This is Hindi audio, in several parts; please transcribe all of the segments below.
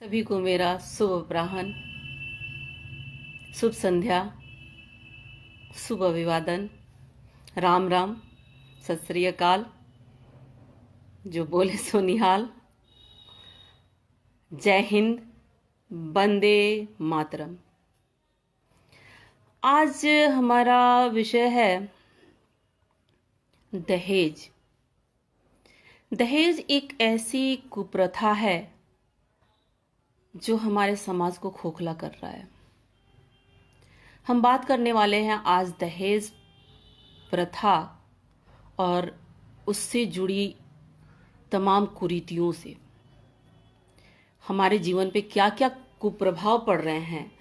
सभी को मेरा शुभ अपराह्न, शुभ संध्या, शुभ अभिवादन, राम राम, सत श्री अकाल, जो बोले सो निहाल, जय हिंद, वंदे मातरम। आज हमारा विषय है दहेज। दहेज एक ऐसी कुप्रथा है जो हमारे समाज को खोखला कर रहा है। हम बात करने वाले हैं आज दहेज प्रथा और उससे जुड़ी तमाम कुरीतियों से हमारे जीवन पे क्या क्या कुप्रभाव पड़ रहे हैं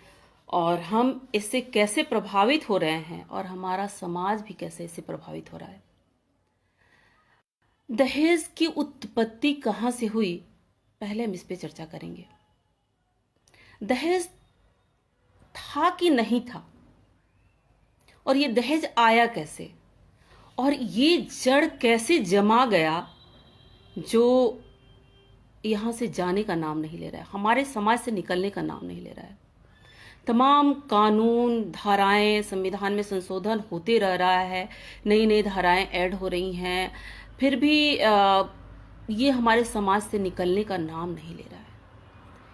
और हम इससे कैसे प्रभावित हो रहे हैं और हमारा समाज भी कैसे इससे प्रभावित हो रहा है। दहेज की उत्पत्ति कहां से हुई, पहले हम इस पे चर्चा करेंगे। दहेज था कि नहीं था, और ये दहेज आया कैसे, और ये जड़ कैसे जमा गया जो यहां से जाने का नाम नहीं ले रहा है, हमारे समाज से निकलने का नाम नहीं ले रहा है। तमाम कानून धाराएं संविधान में संशोधन होते रह रहा है, नई नई धाराएं ऐड हो रही हैं, फिर भी ये हमारे समाज से निकलने का नाम नहीं ले रहा है।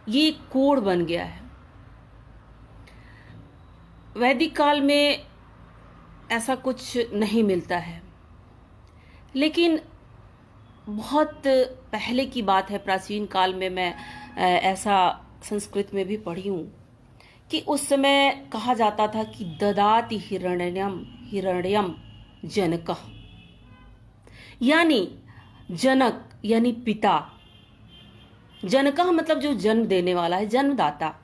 ये एक कोड बन गया है। वैदिक काल में ऐसा कुछ नहीं मिलता है, लेकिन बहुत पहले की बात है, प्राचीन काल में मैं ऐसा संस्कृत में भी पढ़ी हूं कि उस समय कहा जाता था कि ददाति हिरण्यम हिरण्यम जनकः, यानी जनक यानी पिता, जनकः मतलब जो जन्म देने वाला है, जन्मदाता,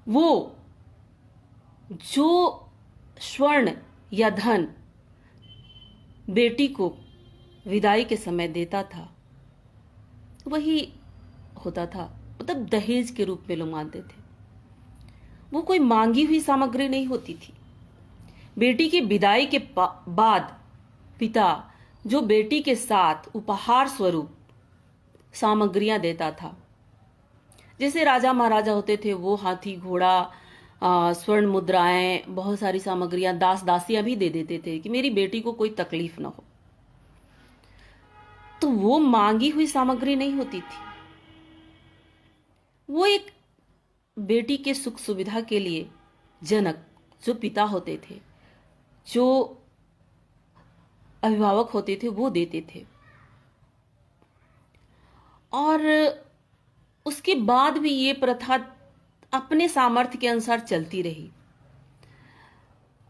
वो जो स्वर्ण या धन बेटी को विदाई के समय देता था वही होता था, मतलब दहेज के रूप में लोग मानते थे। वो कोई मांगी हुई सामग्री नहीं होती थी। बेटी की विदाई के बाद पिता जो बेटी के साथ उपहार स्वरूप सामग्रियां देता था, जैसे राजा महाराजा होते थे वो हाथी घोड़ा, स्वर्ण मुद्राएं, बहुत सारी सामग्रियां, दास दासियां भी दे देते थे कि मेरी बेटी को कोई तकलीफ ना हो। तो वो मांगी हुई सामग्री नहीं होती थी, वो एक बेटी के सुख सुविधा के लिए जनक जो पिता होते थे, जो अभिभावक होते थे, वो देते थे। और उसके बाद भी ये प्रथा अपने सामर्थ्य के अनुसार चलती रही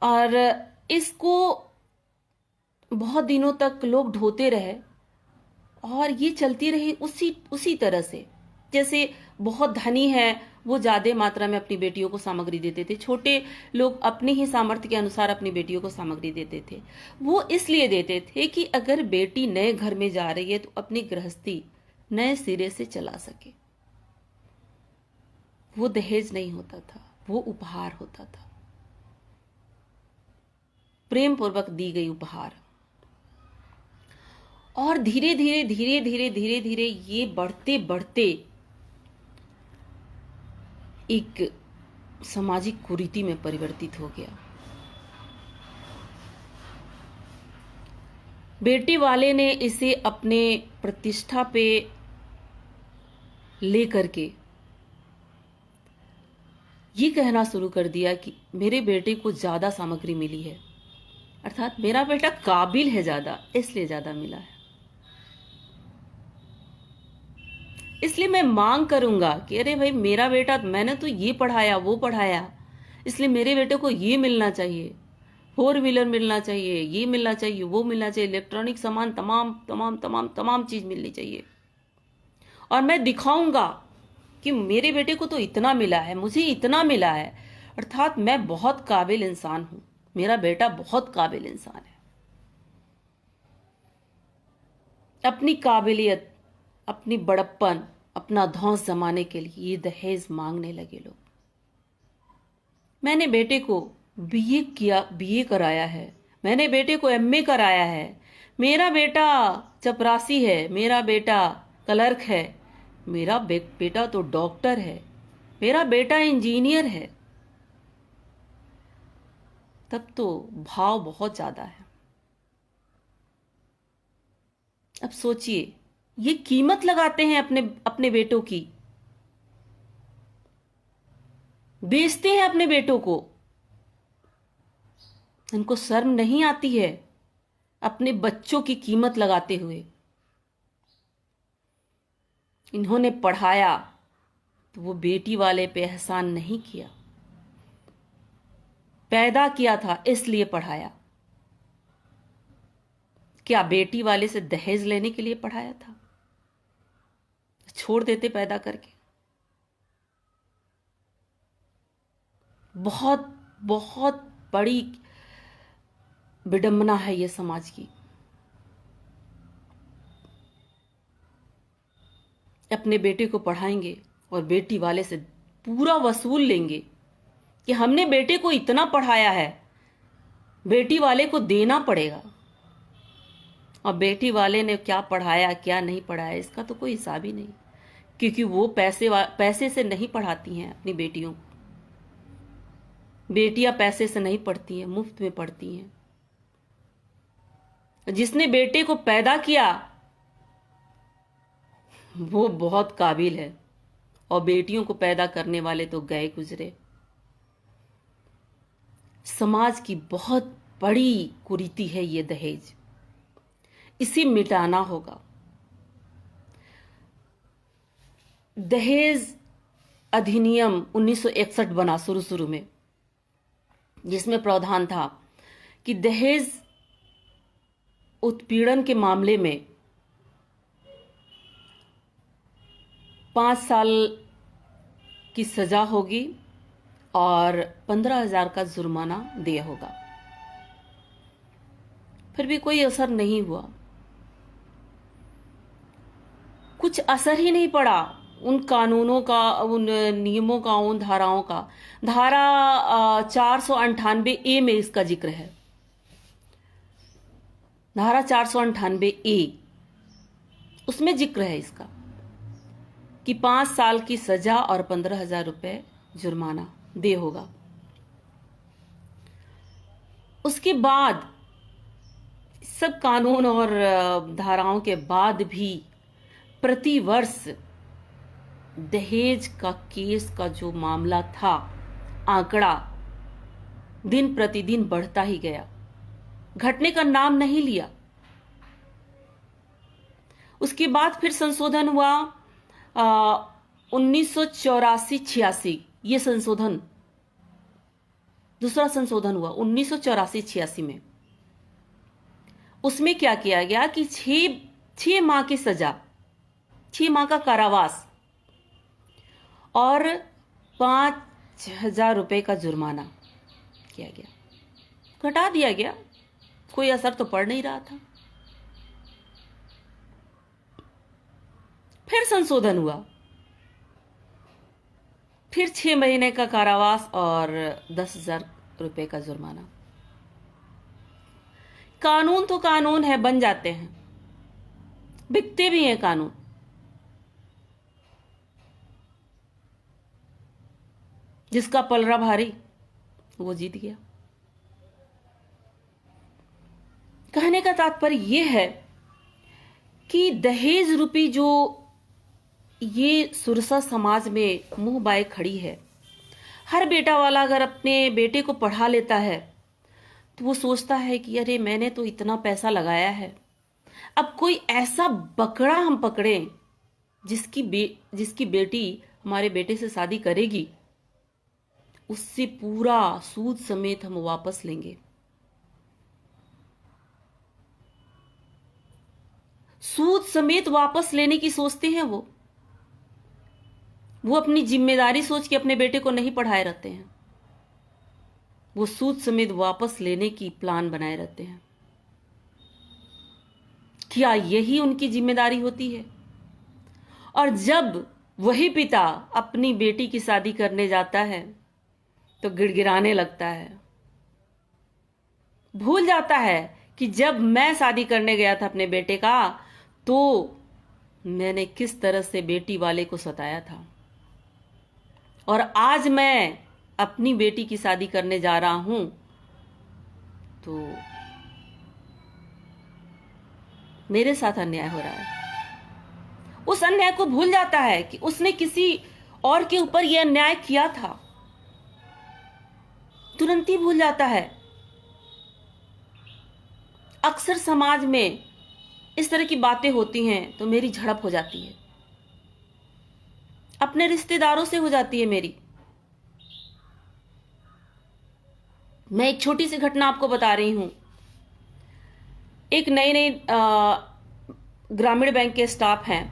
और इसको बहुत दिनों तक लोग ढोते रहे और ये चलती रही उसी तरह से। जैसे बहुत धनी है वो ज्यादा मात्रा में अपनी बेटियों को सामग्री देते थे, छोटे लोग अपने ही सामर्थ्य के अनुसार अपनी बेटियों को सामग्री देते थे। वो इसलिए देते थे कि अगर बेटी नए घर में जा रही है तो अपनी गृहस्थी नए सिरे से चला सके। वो दहेज नहीं होता था, वो उपहार होता था, प्रेम पूर्वक दी गई उपहार। और धीरे धीरे धीरे धीरे धीरे धीरे ये बढ़ते बढ़ते एक सामाजिक कुरीति में परिवर्तित हो गया। बेटी वाले ने इसे अपने प्रतिष्ठा पे लेकर के ये कहना शुरू कर दिया कि मेरे बेटे को ज्यादा सामग्री मिली है, अर्थात मेरा बेटा काबिल है ज्यादा, इसलिए ज्यादा मिला है, इसलिए मैं मांग करूंगा कि अरे भाई मेरा बेटा, मैंने तो ये पढ़ाया वो पढ़ाया, इसलिए मेरे बेटे को ये मिलना चाहिए, 4 व्हीलर मिलना चाहिए, ये मिलना चाहिए, वो मिलना चाहिए, इलेक्ट्रॉनिक सामान, तमाम तमाम तमाम तमाम चीज मिलनी चाहिए। और मैं दिखाऊंगा कि मेरे बेटे को तो इतना मिला है, मुझे इतना मिला है, अर्थात मैं बहुत काबिल इंसान हूं, मेरा बेटा बहुत काबिल इंसान है। अपनी काबिलियत, अपनी बड़प्पन, अपना धौंस जमाने के लिए ये दहेज मांगने लगे लोग। मैंने बेटे को बीए कराया है, मैंने बेटे को एमए कराया है, मेरा बेटा चपरासी है, मेरा बेटा क्लर्क है, मेरा बेटा तो डॉक्टर है, मेरा बेटा इंजीनियर है, तब तो भाव बहुत ज्यादा है। अब सोचिए, ये कीमत लगाते हैं अपने अपने बेटों की, बेचते हैं अपने बेटों को। इनको शर्म नहीं आती है अपने बच्चों की कीमत लगाते हुए। इन्होंने पढ़ाया तो वो बेटी वाले पे एहसान नहीं किया, पैदा किया था इसलिए पढ़ाया। क्या बेटी वाले से दहेज लेने के लिए पढ़ाया था? छोड़ देते पैदा करके। बहुत बहुत बड़ी विडंबना है ये समाज की। अपने बेटे को पढ़ाएंगे और बेटी वाले से पूरा वसूल लेंगे कि हमने बेटे को इतना पढ़ाया है, बेटी वाले को देना पड़ेगा। और बेटी वाले ने क्या पढ़ाया क्या नहीं पढ़ाया इसका तो कोई हिसाब ही नहीं, क्योंकि वो पैसे से नहीं पढ़ाती हैं अपनी बेटियों को। बेटियां पैसे से नहीं पढ़ती हैं, मुफ्त में पढ़ती हैं। जिसने बेटे को पैदा किया वो बहुत काबिल है, और बेटियों को पैदा करने वाले तो गए गुजरे। समाज की बहुत बड़ी कुरीति है ये दहेज, इसे मिटाना होगा। दहेज अधिनियम 1961 बना शुरू में, जिसमें प्रावधान था कि दहेज उत्पीड़न के मामले में 5 साल की सजा होगी और 15,000 का जुर्माना दिया होगा। फिर भी कोई असर नहीं हुआ, कुछ असर ही नहीं पड़ा उन कानूनों का, उन नियमों का, उन धाराओं का। धारा 498A में इसका जिक्र है। धारा 498A, उसमें जिक्र है इसका कि 5 साल की सजा और 15,000 रुपए जुर्माना दे होगा। उसके बाद सब कानून और धाराओं के बाद भी प्रति वर्ष दहेज का केस का जो मामला था, आंकड़ा दिन प्रतिदिन बढ़ता ही गया, घटने का नाम नहीं लिया। उसके बाद फिर संशोधन हुआ 1984-86, ये संशोधन, दूसरा संशोधन हुआ 1984-86 में। उसमें क्या किया गया कि 6 माह की सजा, 6 माह का कारावास और 5,000 रुपए का जुर्माना किया गया, घटा दिया गया। कोई असर तो पड़ नहीं रहा था। फिर संशोधन हुआ, फिर 6 महीने का कारावास और 10,000 रुपए का जुर्माना। कानून तो कानून है, बन जाते हैं, बिकते भी हैं कानून। जिसका पलड़ा भारी वो जीत गया। कहने का तात्पर्य यह है कि दहेज रूपी जो ये सुरसा समाज में मुंह बाए खड़ी है। हर बेटा वाला अगर अपने बेटे को पढ़ा लेता है तो वो सोचता है कि अरे मैंने तो इतना पैसा लगाया है, अब कोई ऐसा बकरा हम पकड़ें जिसकी बेटी हमारे बेटे से शादी करेगी, उससे पूरा सूद समेत हम वापस लेंगे। सूद समेत वापस लेने की सोचते हैं वो अपनी जिम्मेदारी सोच के अपने बेटे को नहीं पढ़ाए रहते हैं, वो सूद समेत वापस लेने की प्लान बनाए रहते हैं। क्या यही उनकी जिम्मेदारी होती है? और जब वही पिता अपनी बेटी की शादी करने जाता है तो गिड़गिड़ाने लगता है, भूल जाता है कि जब मैं शादी करने गया था अपने बेटे का तो मैंने किस तरह से बेटी वाले को सताया था, और आज मैं अपनी बेटी की शादी करने जा रहा हूं तो मेरे साथ अन्याय हो रहा है। उस अन्याय को भूल जाता है कि उसने किसी और के ऊपर यह अन्याय किया था, तुरंत ही भूल जाता है। अक्सर समाज में इस तरह की बातें होती हैं तो मेरी झड़प हो जाती है, अपने रिश्तेदारों से हो जाती है मेरी। मैं एक छोटी सी घटना आपको बता रही हूं। एक नई नई ग्रामीण बैंक के स्टाफ हैं,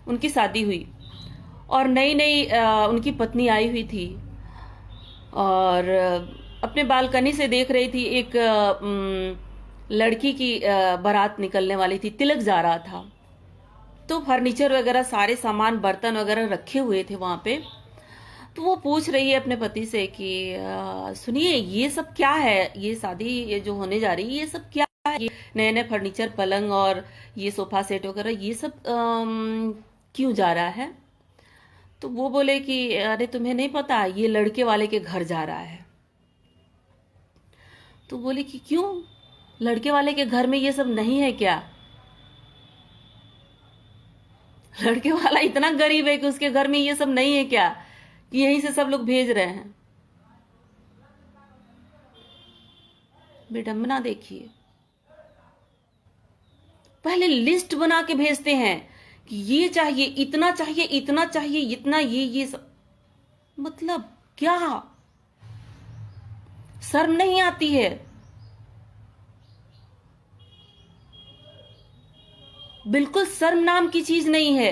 उनकी शादी हुई और नई नई उनकी पत्नी आई हुई थी और अपने बालकनी से देख रही थी। एक लड़की की बारात निकलने वाली थी, तिलक जा रहा था, तो फर्नीचर वगैरह सारे सामान बर्तन वगैरह रखे हुए थे वहां पे। तो वो पूछ रही है अपने पति से कि सुनिए ये सब क्या है, ये शादी ये जो होने जा रही है ये सब क्या है, ये नए नए फर्नीचर पलंग और ये सोफा सेट वगैरह ये सब क्यों जा रहा है। तो वो बोले कि अरे तुम्हें नहीं पता, ये लड़के वाले के घर जा रहा है। तो बोले कि क्यों, लड़के वाले के घर में ये सब नहीं है क्या? लड़के वाला इतना गरीब है कि उसके घर में ये सब नहीं है क्या, कि यहीं से सब लोग भेज रहे हैं? विडंबना देखिए। पहले लिस्ट बना के भेजते हैं कि ये चाहिए, इतना चाहिए, इतना चाहिए, इतना ये सब। मतलब क्या शर्म नहीं आती है? बिल्कुल शर्म नाम की चीज नहीं है।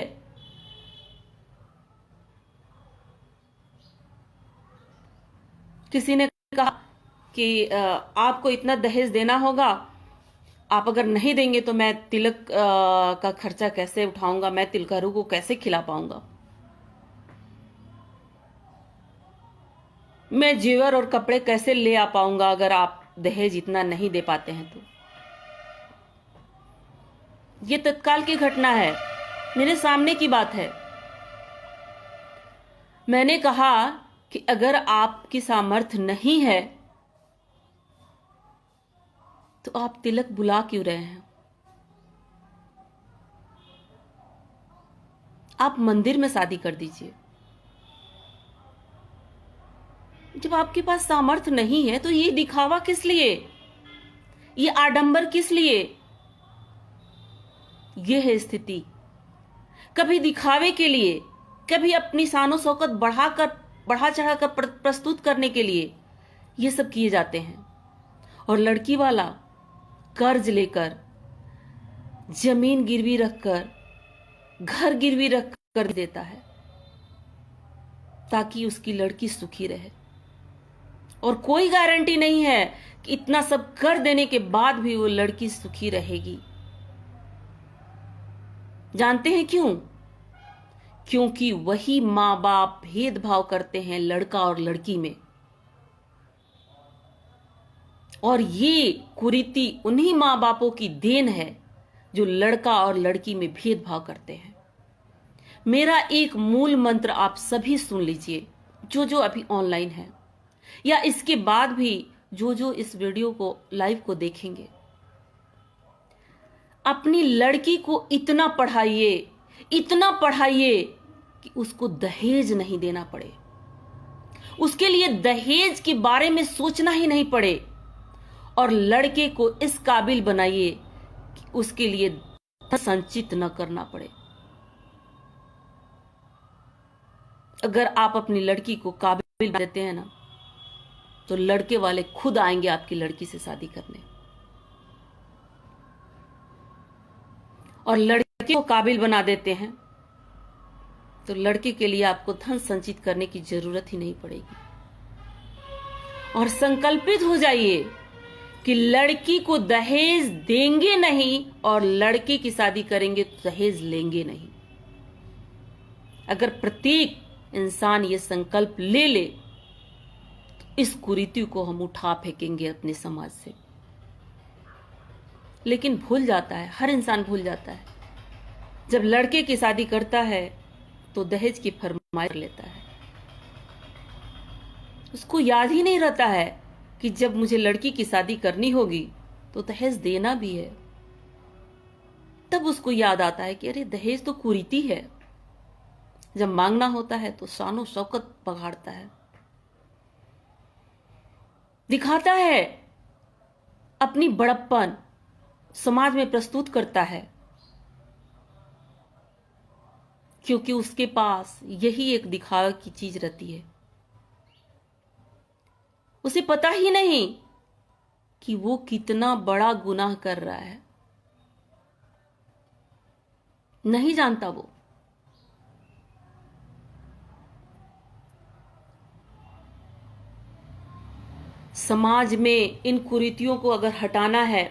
किसी ने कहा कि आपको इतना दहेज देना होगा, आप अगर नहीं देंगे तो मैं तिलक का खर्चा कैसे उठाऊंगा, मैं तिलकारू को कैसे खिला पाऊंगा, मैं जेवर और कपड़े कैसे ले आ पाऊंगा अगर आप दहेज इतना नहीं दे पाते हैं तो। ये तत्काल की घटना है, मेरे सामने की बात है। मैंने कहा कि अगर आपकी सामर्थ्य नहीं है तो आप तिलक बुला क्यों रहे हैं? आप मंदिर में शादी कर दीजिए। जब आपके पास सामर्थ्य नहीं है तो ये दिखावा किस लिए, ये आडंबर किस लिए? ये है स्थिति। कभी दिखावे के लिए, कभी अपनी शानो शौकत बढ़ा चढ़ाकर प्रस्तुत करने के लिए ये सब किए जाते हैं। और लड़की वाला कर्ज लेकर, जमीन गिरवी रखकर, घर गिरवी रख कर देता है ताकि उसकी लड़की सुखी रहे। और कोई गारंटी नहीं है कि इतना सब कर देने के बाद भी वो लड़की सुखी रहेगी। जानते हैं क्यों? क्योंकि वही मां बाप भेदभाव करते हैं लड़का और लड़की में, और ये कुरीति उन्हीं मां बापों की देन है जो लड़का और लड़की में भेदभाव करते हैं। मेरा एक मूल मंत्र आप सभी सुन लीजिए, जो अभी ऑनलाइन है या इसके बाद भी जो इस वीडियो को लाइव को देखेंगे। अपनी लड़की को इतना पढ़ाइए कि उसको दहेज नहीं देना पड़े, उसके लिए दहेज के बारे में सोचना ही नहीं पड़े, और लड़के को इस काबिल बनाइए कि उसके लिए संचित न करना पड़े। अगर आप अपनी लड़की को काबिल बना देते हैं ना, तो लड़के वाले खुद आएंगे आपकी लड़की से शादी करने। और लड़के को काबिल बना देते हैं तो लड़के के लिए आपको धन संचित करने की जरूरत ही नहीं पड़ेगी। और संकल्पित हो जाइए कि लड़की को दहेज देंगे नहीं और लड़के की शादी करेंगे तो दहेज लेंगे नहीं। अगर प्रत्येक इंसान ये संकल्प ले ले तो इस कुरीति को हम उठा फेंकेंगे अपने समाज से। लेकिन भूल जाता है, हर इंसान भूल जाता है जब लड़के की शादी करता है तो दहेज की फरमाइश लेता है। उसको याद ही नहीं रहता है कि जब मुझे लड़की की शादी करनी होगी तो दहेज देना भी है। तब उसको याद आता है कि अरे दहेज तो कुरीति है। जब मांगना होता है तो शानो शौकत पगाड़ता है, दिखाता है, अपनी बड़प्पन समाज में प्रस्तुत करता है, क्योंकि उसके पास यही एक दिखावे की चीज रहती है। उसे पता ही नहीं कि वो कितना बड़ा गुनाह कर रहा है, नहीं जानता वो। समाज में इन कुरीतियों को अगर हटाना है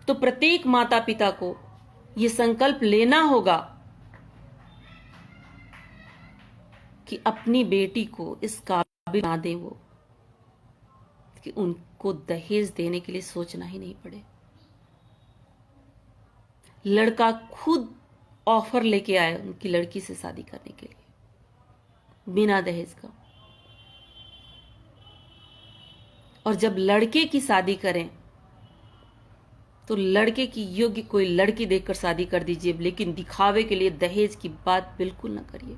तो प्रत्येक माता पिता को यह संकल्प लेना होगा कि अपनी बेटी को इस काबिल बना दें वो, कि उनको दहेज देने के लिए सोचना ही नहीं पड़े। लड़का खुद ऑफर लेके आए उनकी लड़की से शादी करने के लिए बिना दहेज का। और जब लड़के की शादी करें तो लड़के की योग्य कोई लड़की देखकर शादी कर दीजिए, लेकिन दिखावे के लिए दहेज की बात बिल्कुल ना करिए।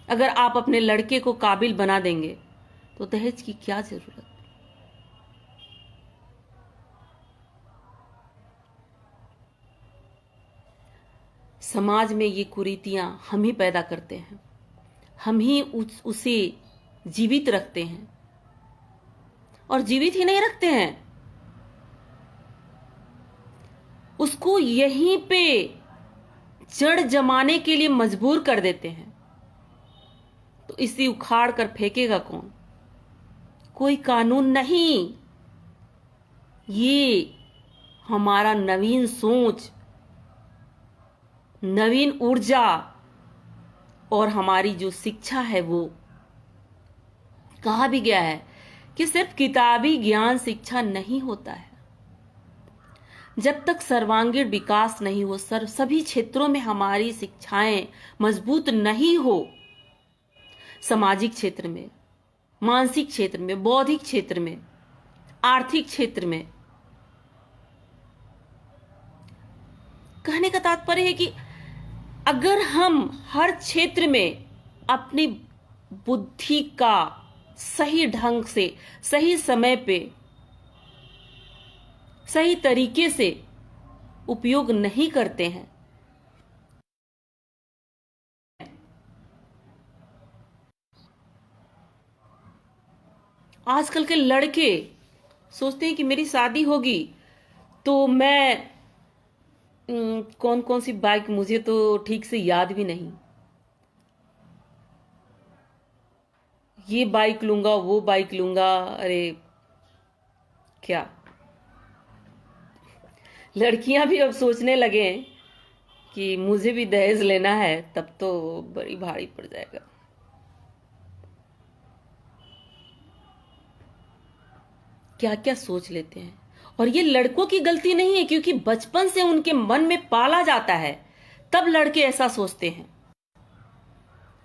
अगर आप अपने लड़के को काबिल बना देंगे तो दहेज की क्या जरूरत। समाज में ये कुरीतियां हम ही पैदा करते हैं, हम ही उसे जीवित रखते हैं। और जीवित ही नहीं रखते हैं, उसको यहीं पे जड़ जमाने के लिए मजबूर कर देते हैं। तो इसे उखाड़ कर फेंकेगा कौन? कोई कानून नहीं। ये हमारा नवीन सोच, नवीन ऊर्जा और हमारी जो शिक्षा है, वो कहा भी गया है कि सिर्फ किताबी ज्ञान शिक्षा नहीं होता है। जब तक सर्वांगीण विकास नहीं हो, सभी क्षेत्रों में हमारी शिक्षाएं मजबूत नहीं हो, सामाजिक क्षेत्र में, मानसिक क्षेत्र में, बौद्धिक क्षेत्र में, आर्थिक क्षेत्र में। कहने का तात्पर्य है कि अगर हम हर क्षेत्र में अपनी बुद्धि का सही ढंग से, सही समय पे, सही तरीके से उपयोग नहीं करते हैं, आजकल के लड़के सोचते हैं कि मेरी शादी होगी तो मैं कौन कौन सी बाइक, मुझे तो ठीक से याद भी नहीं, ये बाइक लूंगा, वो बाइक लूंगा। अरे क्या, लड़कियां भी अब सोचने लगे हैं कि मुझे भी दहेज लेना है, तब तो बड़ी भारी पड़ जाएगा। क्या क्या सोच लेते हैं। और ये लड़कों की गलती नहीं है, क्योंकि बचपन से उनके मन में पाला जाता है, तब लड़के ऐसा सोचते हैं।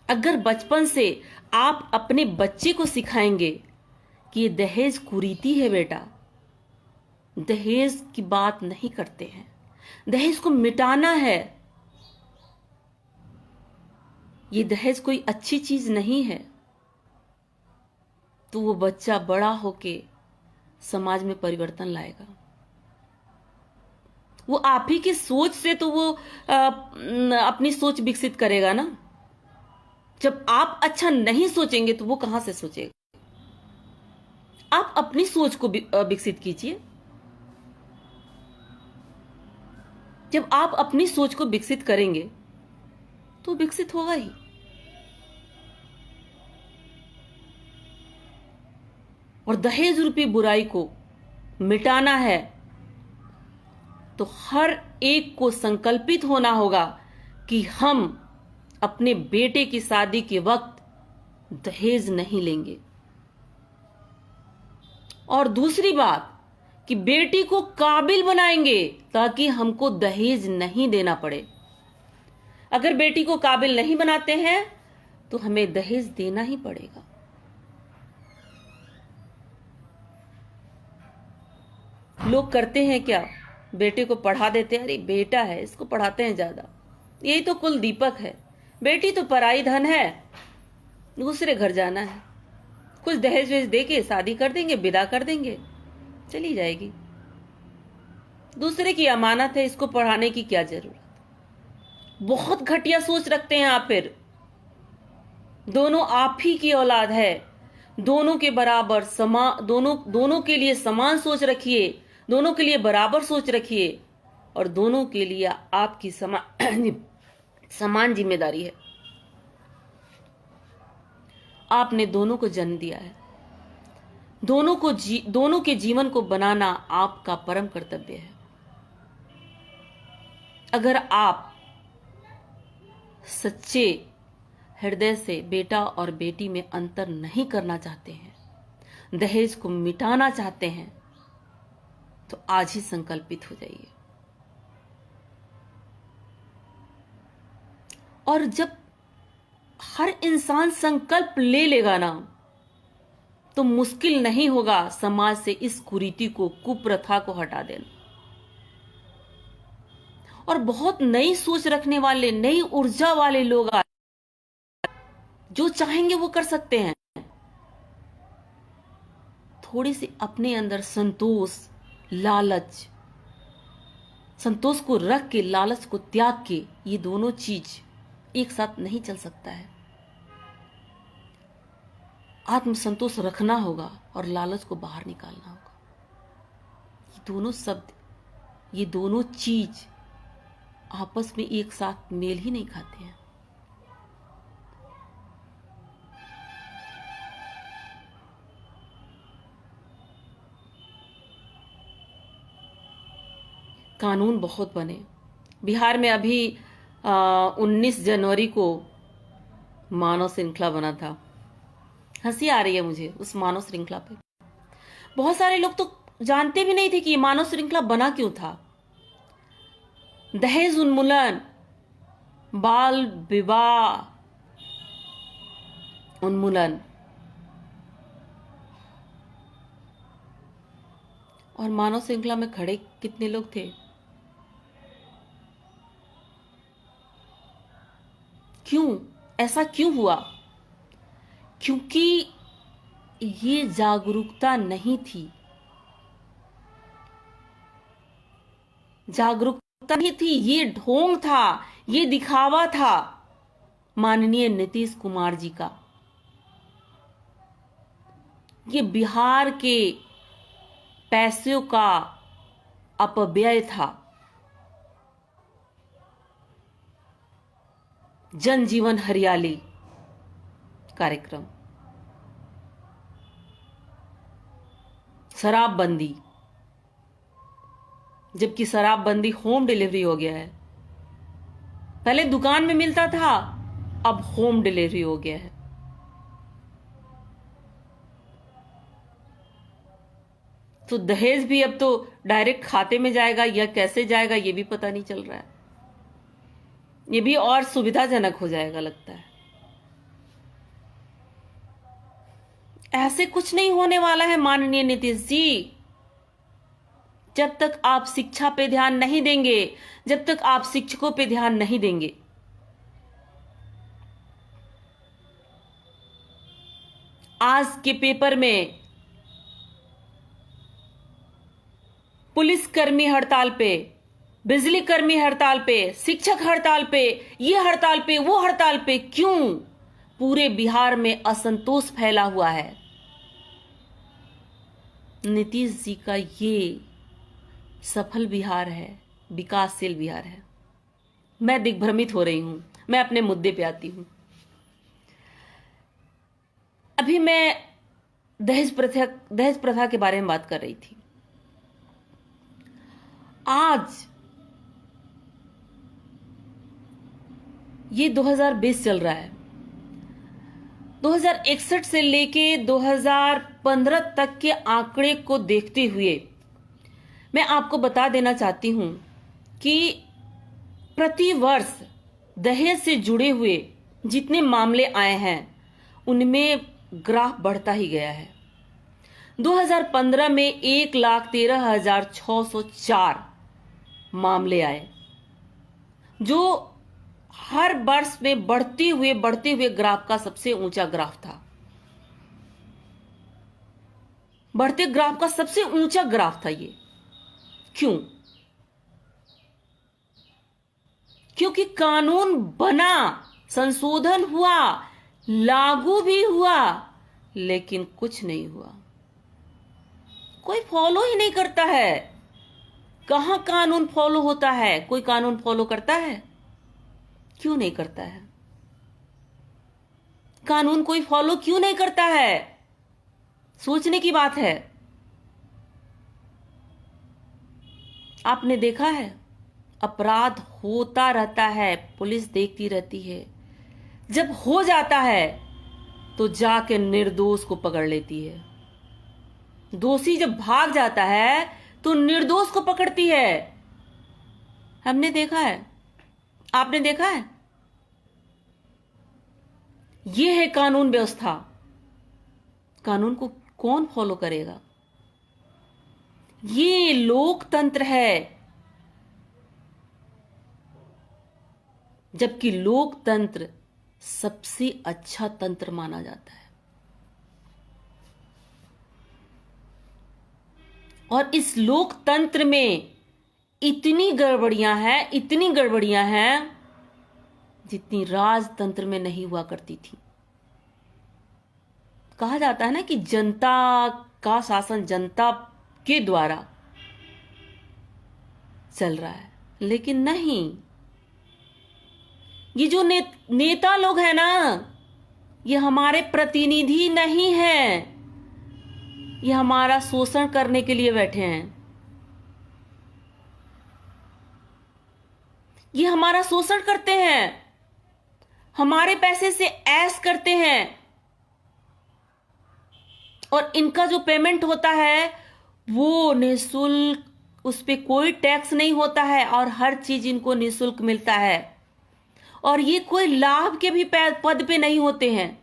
अगर बचपन से आप अपने बच्चे को सिखाएंगे कि ये दहेज कुरीति है बेटा, दहेज की बात नहीं करते हैं, दहेज को मिटाना है, ये दहेज कोई अच्छी चीज नहीं है, तो वो बच्चा बड़ा होके समाज में परिवर्तन लाएगा। वो आप ही की सोच से तो वो अपनी सोच विकसित करेगा ना। जब आप अच्छा नहीं सोचेंगे तो वो कहां से सोचेगा। आप अपनी सोच को विकसित कीजिए। जब आप अपनी सोच को विकसित करेंगे तो विकसित होगा ही। और दहेज रूपी बुराई को मिटाना है तो हर एक को संकल्पित होना होगा कि हम अपने बेटे की शादी के वक्त दहेज नहीं लेंगे। और दूसरी बात कि बेटी को काबिल बनाएंगे ताकि हमको दहेज नहीं देना पड़े। अगर बेटी को काबिल नहीं बनाते हैं तो हमें दहेज देना ही पड़ेगा। लोग करते हैं क्या, बेटे को पढ़ा देते हैं, अरे बेटा है इसको पढ़ाते हैं ज्यादा, यही तो कुल दीपक है, बेटी तो पराई धन है, दूसरे घर जाना है, कुछ दहेज वेज देके शादी कर देंगे, विदा कर देंगे, चली जाएगी, दूसरे की अमानत है, इसको पढ़ाने की क्या जरूरत। बहुत घटिया सोच रखते हैं आप। फिर दोनों आप ही की औलाद है, दोनों के बराबर दोनों के लिए समान सोच रखिए, दोनों के लिए बराबर सोच रखिए, और दोनों के लिए आपकी समान जिम्मेदारी है। आपने दोनों को जन्म दिया है, दोनों के जीवन को बनाना आपका परम कर्तव्य है। अगर आप सच्चे हृदय से बेटा और बेटी में अंतर नहीं करना चाहते हैं, दहेज को मिटाना चाहते हैं, तो आज ही संकल्पित हो जाइए। और जब हर इंसान संकल्प ले लेगा ना, तो मुश्किल नहीं होगा समाज से इस कुरीति को, कुप्रथा को हटा देना। और बहुत नई सोच रखने वाले, नई ऊर्जा वाले लोग जो चाहेंगे वो कर सकते हैं। थोड़ी सी अपने अंदर संतोष को रख के, लालच को त्याग के, ये दोनों चीज एक साथ नहीं चल सकता है। आत्मसंतोष रखना होगा और लालच को बाहर निकालना होगा। ये दोनों शब्द, ये दोनों चीज आपस में एक साथ मेल ही नहीं खाते हैं। कानून बहुत बने। बिहार में अभी 19 जनवरी को मानव श्रृंखला बना था। हंसी आ रही है मुझे उस मानव श्रृंखला पे। बहुत सारे लोग तो जानते भी नहीं थे कि ये मानव श्रृंखला बना क्यों था। दहेज उन्मूलन, बाल विवाह उन्मूलन, और मानव श्रृंखला में खड़े कितने लोग थे? क्यों ऐसा क्यों हुआ? क्योंकि ये जागरूकता नहीं थी, जागरूकता नहीं थी, ये ढोंग था, ये दिखावा था माननीय नीतीश कुमार जी का। ये बिहार के पैसों का अपव्यय था। जन जीवन हरियाली कार्यक्रम, शराबबंदी, जबकि शराबबंदी होम डिलीवरी हो गया है। पहले दुकान में मिलता था, अब होम डिलीवरी हो गया है। तो दहेज भी अब तो डायरेक्ट खाते में जाएगा या कैसे जाएगा ये भी पता नहीं चल रहा है। ये भी और सुविधाजनक हो जाएगा लगता है। ऐसे कुछ नहीं होने वाला है माननीय नीतीश जी। जब तक आप शिक्षा पे ध्यान नहीं देंगे, जब तक आप शिक्षकों पे ध्यान नहीं देंगे, आज के पेपर में पुलिस कर्मी हड़ताल पे, बिजली कर्मी हड़ताल पे, शिक्षक हड़ताल पे, ये हड़ताल पे, वो हड़ताल पे, क्यों? पूरे बिहार में असंतोष फैला हुआ है। नीतीश जी का ये सफल बिहार है, विकासशील बिहार है। मैं दिग्भ्रमित हो रही हूं। मैं अपने मुद्दे पे आती हूं। अभी मैं दहेज प्रथा के बारे में बात कर रही थी। आज ये 2020 चल रहा है। 2061 से लेके 2015 तक के आंकड़े को देखते हुए मैं आपको बता देना चाहती हूं कि प्रति वर्ष दहेज से जुड़े हुए जितने मामले आए हैं उनमें ग्राफ बढ़ता ही गया है। 2015 में 1,13,604 मामले आए, जो हर वर्ष में बढ़ते हुए ग्राफ का सबसे ऊंचा ग्राफ था। बढ़ते ग्राफ का सबसे ऊंचा ग्राफ था ये। क्यों? क्योंकि कानून बना, संशोधन हुआ, लागू भी हुआ, लेकिन कुछ नहीं हुआ। कोई फॉलो ही नहीं करता है। कहां कानून फॉलो होता है? कोई कानून फॉलो करता है? क्यों नहीं करता है? कानून कोई फॉलो क्यों नहीं करता है? सोचने की बात है। आपने देखा है, अपराध होता रहता है, पुलिस देखती रहती है। जब हो जाता है तो जाके निर्दोष को पकड़ लेती है। दोषी जब भाग जाता है तो निर्दोष को पकड़ती है। हमने देखा है, आपने देखा है। यह है कानून व्यवस्था। कानून को कौन फॉलो करेगा? ये लोकतंत्र है, जबकि लोकतंत्र सबसे अच्छा तंत्र माना जाता है। और इस लोकतंत्र में इतनी गड़बड़ियां हैं जितनी राजतंत्र में नहीं हुआ करती थी। कहा जाता है ना कि जनता का शासन जनता के द्वारा चल रहा है, लेकिन नहीं। ये जो नेता लोग हैं ना, ये हमारे प्रतिनिधि नहीं हैं। ये हमारा शोषण करने के लिए बैठे हैं। ये हमारा शोषण करते हैं, हमारे पैसे से ऐश करते हैं। और इनका जो पेमेंट होता है वो निःशुल्क, उस पे कोई टैक्स नहीं होता है और हर चीज इनको निःशुल्क मिलता है। और ये कोई लाभ के भी पद पे नहीं होते हैं।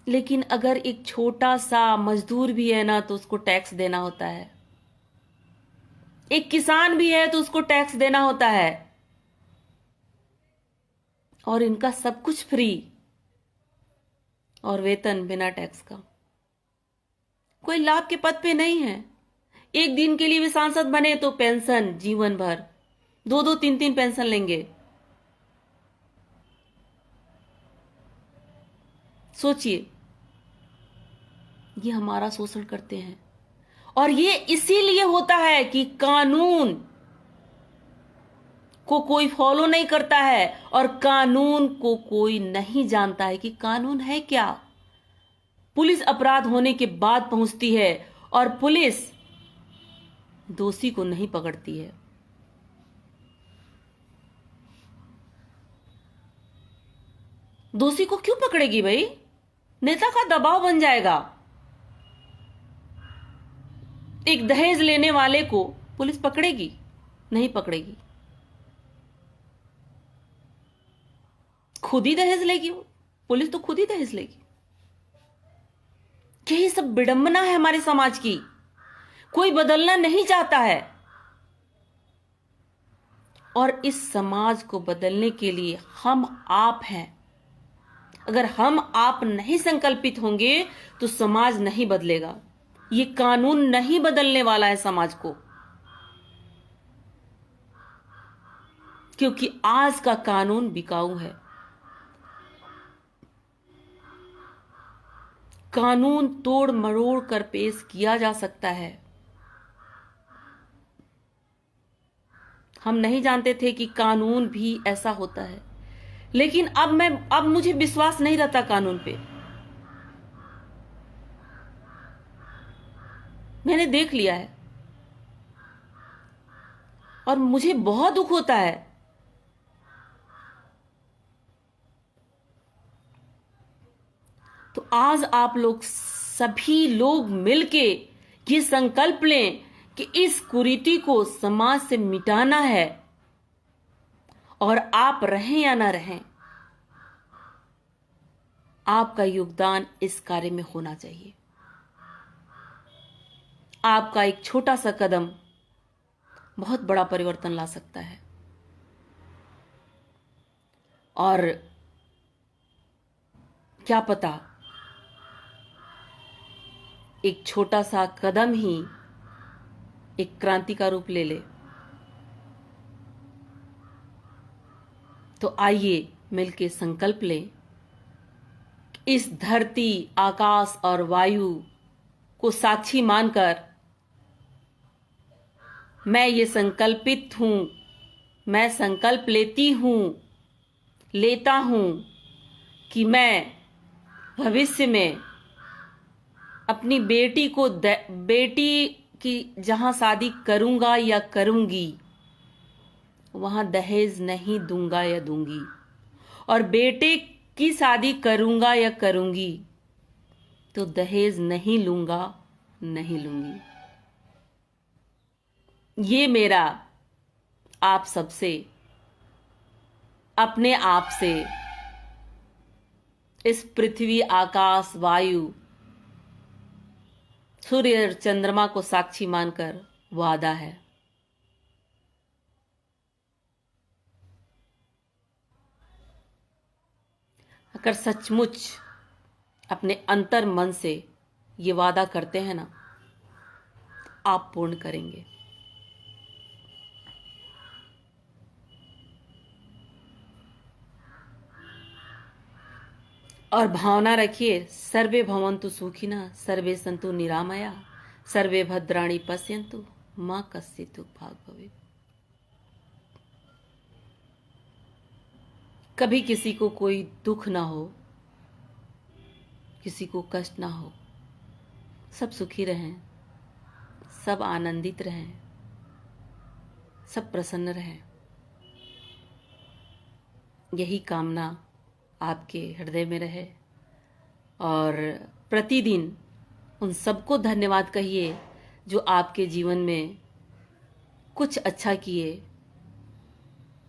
लेकिन अगर एक छोटा सा मजदूर भी है ना तो उसको टैक्स देना होता है। एक किसान भी है तो उसको टैक्स देना होता है। और इनका सब कुछ फ्री और वेतन बिना टैक्स का। कोई लाभ के पद पे नहीं है। एक दिन के लिए भी सांसद बने तो पेंशन जीवन भर, 2-2, 3-3 पेंशन लेंगे। सोचिए, ये हमारा शोषण करते हैं। और ये इसीलिए होता है कि कानून को कोई फॉलो नहीं करता है और कानून को कोई नहीं जानता है कि कानून है क्या। पुलिस अपराध होने के बाद पहुंचती है और पुलिस दोषी को नहीं पकड़ती है। दोषी को क्यों पकड़ेगी भाई? नेता का दबाव बन जाएगा। एक दहेज लेने वाले को पुलिस पकड़ेगी? नहीं पकड़ेगी। खुद ही दहेज लेगी वो, पुलिस तो खुद ही दहेज लेगी। यही सब विडंबना है हमारे समाज की। कोई बदलना नहीं चाहता है। और इस समाज को बदलने के लिए हम आप हैं। अगर हम आप नहीं संकल्पित होंगे तो समाज नहीं बदलेगा। ये कानून नहीं बदलने वाला है समाज को, क्योंकि आज का कानून बिकाऊ है। कानून तोड़ मरोड़ कर पेश किया जा सकता है। हम नहीं जानते थे कि कानून भी ऐसा होता है, लेकिन अब मुझे विश्वास नहीं रहता कानून पे। मैंने देख लिया है और मुझे बहुत दुख होता है। तो आज आप लोग सभी लोग मिलके ये संकल्प लें कि इस कुरीति को समाज से मिटाना है, और आप रहें या ना रहें, आपका योगदान इस कार्य में होना चाहिए। आपका एक छोटा सा कदम बहुत बड़ा परिवर्तन ला सकता है। और क्या पता, एक छोटा सा कदम ही एक क्रांति का रूप ले ले। तो आइए मिलके संकल्प लें, इस धरती, आकाश और वायु को साक्षी मानकर मैं ये संकल्पित हूं, मैं संकल्प लेता हूं कि मैं भविष्य में अपनी बेटी की जहां शादी करूंगा या करूंगी, वहां दहेज नहीं दूंगा या दूंगी, और बेटे की शादी करूंगा या करूंगी तो दहेज नहीं लूंगा, नहीं लूंगी। ये मेरा आप सबसे, अपने आप से, इस पृथ्वी, आकाश, वायु, सूर्य और चंद्रमा को साक्षी मानकर वादा है। अगर सचमुच अपने अंतर मन से ये वादा करते हैं ना, आप पूर्ण करेंगे। और भावना रखिए, सर्वे भवन्तु सुखिनः, सर्वे सन्तु निरामया, सर्वे भद्राणि पश्यन्तु मां कश्चित् दुःख भाग् भवेत्। कभी किसी को कोई दुख ना हो, किसी को कष्ट ना हो, सब सुखी रहें, सब आनंदित रहें, सब प्रसन्न रहें। यही कामना आपके हृदय में रहे। और प्रतिदिन उन सबको धन्यवाद कहिए जो आपके जीवन में कुछ अच्छा किए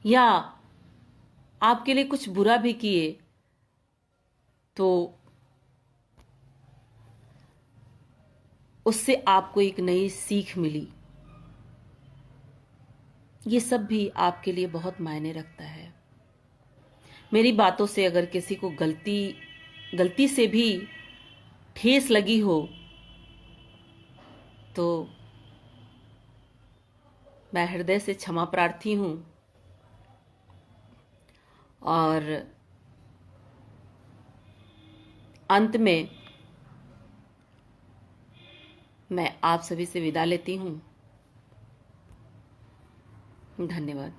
या आपके लिए कुछ बुरा भी किए, तो उससे आपको एक नई सीख मिली। ये सब भी आपके लिए बहुत मायने रखता है। मेरी बातों से अगर किसी को गलती से भी ठेस लगी हो तो मैं हृदय से क्षमा प्रार्थी हूं। और अंत में मैं आप सभी से विदा लेती हूं। धन्यवाद।